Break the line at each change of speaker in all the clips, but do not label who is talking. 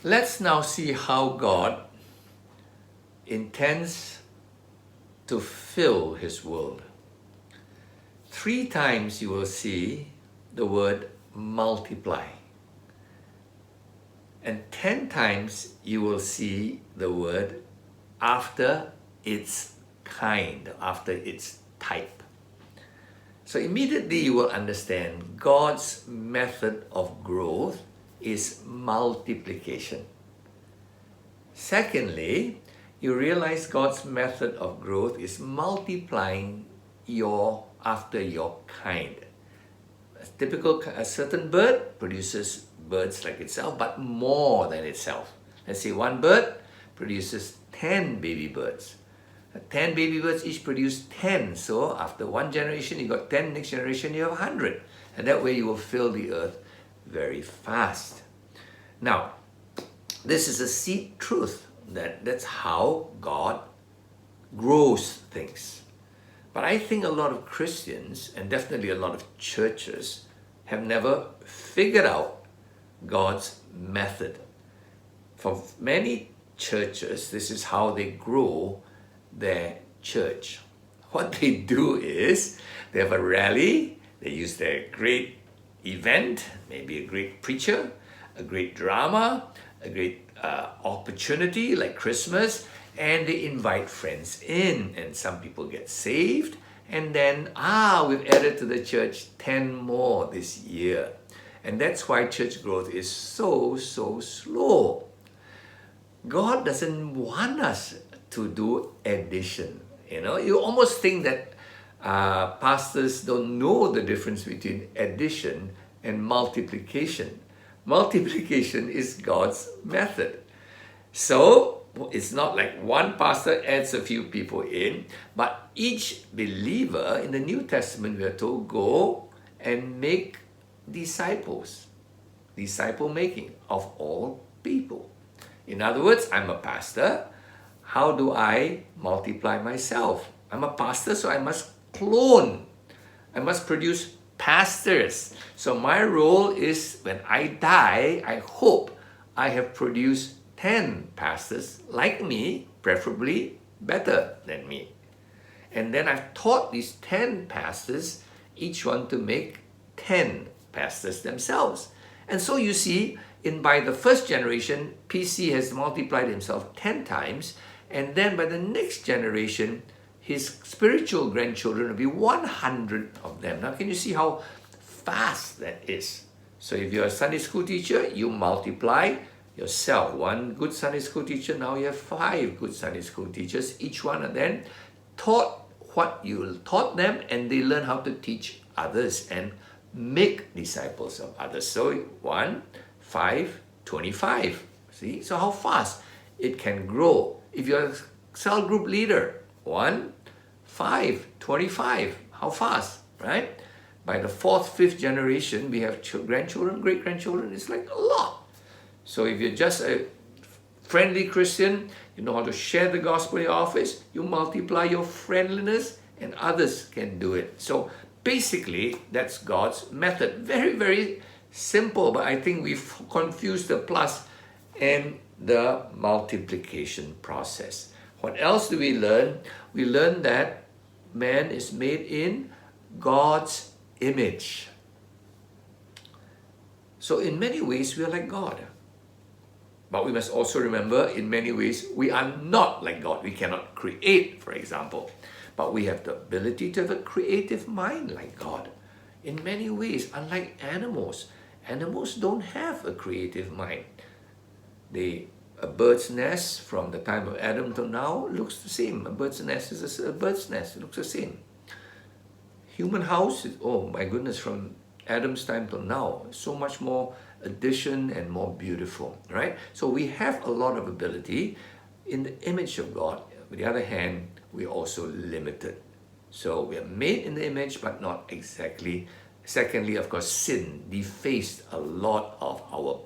Let's now see how God intends to fill His world. 3 times you will see the word multiply. And 10 times you will see the word after its kind, after its type. So immediately you will understand God's method of growth is multiplication. Secondly, you realize God's method of growth is multiplying after your kind. A certain bird produces birds like itself, but more than itself. Let's say one bird produces 10 baby birds. 10 baby birds each produce 10. So after one generation, you got 10. Next generation, you have 100. And that way you will fill the earth very fast. Now, this is a seed truth. That's how God grows things. But I think a lot of Christians, and definitely a lot of churches, have never figured out God's method. For many churches, this is how they grow their church. What they do is they have a rally, they use their great event, maybe a great preacher, a great drama, a great opportunity like Christmas, and they invite friends in, and some people get saved, and then we've added to the church 10 more this year. And that's why church growth is so slow. God doesn't want us to do addition. You almost think that pastors don't know the difference between addition and multiplication. Multiplication is God's method. So it's not like one pastor adds a few people in, but each believer in the New Testament, we are told, go and make disciples. Disciple making of all people. In other words, I'm a pastor. How do I multiply myself? I'm a pastor, so I must clone. I must produce pastors. So my role is, when I die, I hope I have produced 10 pastors like me, preferably better than me. And then I've taught these 10 pastors, each one to make 10 pastors themselves. And so you see, by the first generation, PC has multiplied himself 10 times, and then by the next generation, his spiritual grandchildren will be 100 of them. Now, can you see how fast that is? So if you're a Sunday school teacher, you multiply yourself. One good Sunday school teacher, now you have 5 good Sunday school teachers. Each one of them taught what you taught them, and they learn how to teach others and make disciples of others. So 1, 5, 25. See? So how fast it can grow. If you're a cell group leader, 1, 5, 25. How fast, right? By the 4th, 5th generation, we have grandchildren, great-grandchildren. It's like a lot. So if you're just a friendly Christian, you know how to share the gospel in your office, you multiply your friendliness, and others can do it. So basically, that's God's method. Very, very simple, but I think we've confused the plus and the multiplication process. What else do we learn? We learn that man is made in God's image. So in many ways, we are like God. But we must also remember, in many ways, we are not like God. We cannot create, for example. But we have the ability to have a creative mind like God. In many ways, unlike animals, animals don't have a creative mind. A bird's nest from the time of Adam till now looks the same. A bird's nest is a bird's nest. It looks the same. Human house, oh my goodness, from Adam's time till now, so much more addition and more beautiful, right? So we have a lot of ability in the image of God. On the other hand, we're also limited. So we are made in the image, but not exactly. Secondly, of course, sin defaced a lot of our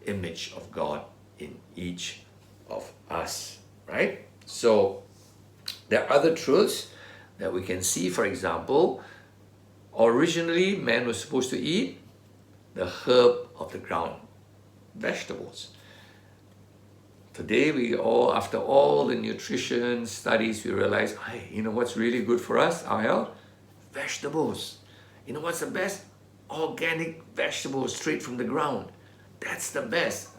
image of God in each of us, right? So there are other truths that we can see. For example, originally man was supposed to eat the herb of the ground. vegetables. Today, after all the nutrition studies, we realize, hey, you know what's really good for us, our health? Vegetables. You know what's the best? Organic vegetables straight from the ground. That's the best.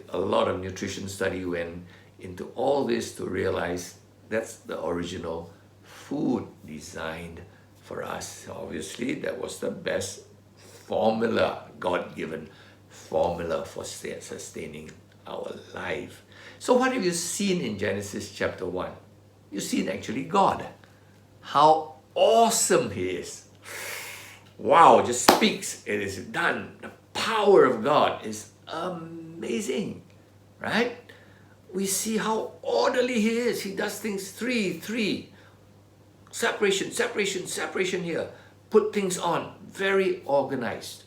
A lot of nutrition study went into all this to realize that's the original food designed for us. Obviously, that was the best formula, God-given formula for sustaining our life. So what have you seen in Genesis chapter 1? You've seen actually God. How awesome He is. Wow, just speaks, it is done. The power of God is amazing, right? We see how orderly He is. He does things three. Separation here. Put things on. Very organized.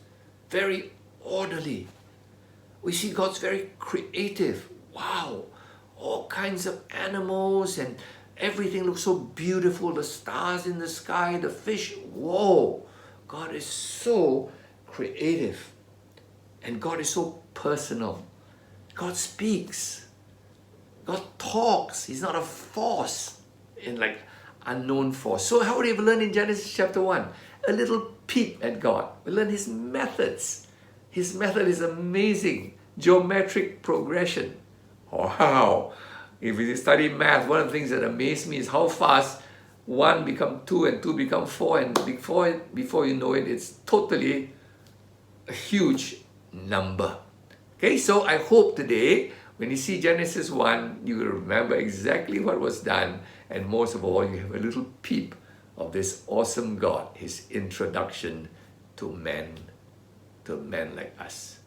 Very orderly. We see God's very creative. Wow. All kinds of animals and everything looks so beautiful. The stars in the sky, the fish. Whoa. God is so creative. And God is so personal. God speaks. God talks. He's not a force in like unknown force. So how would you learn in Genesis chapter 1? A little peep at God. We learn His methods. His method is amazing. Geometric progression. Wow. If you study math, one of the things that amazed me is how fast 1 become 2 and 2 become 4, and before you know it, it's totally a huge number. Okay, so I hope today, when you see Genesis 1, you will remember exactly what was done, and most of all, you have a little peep of this awesome God, His introduction to men like us.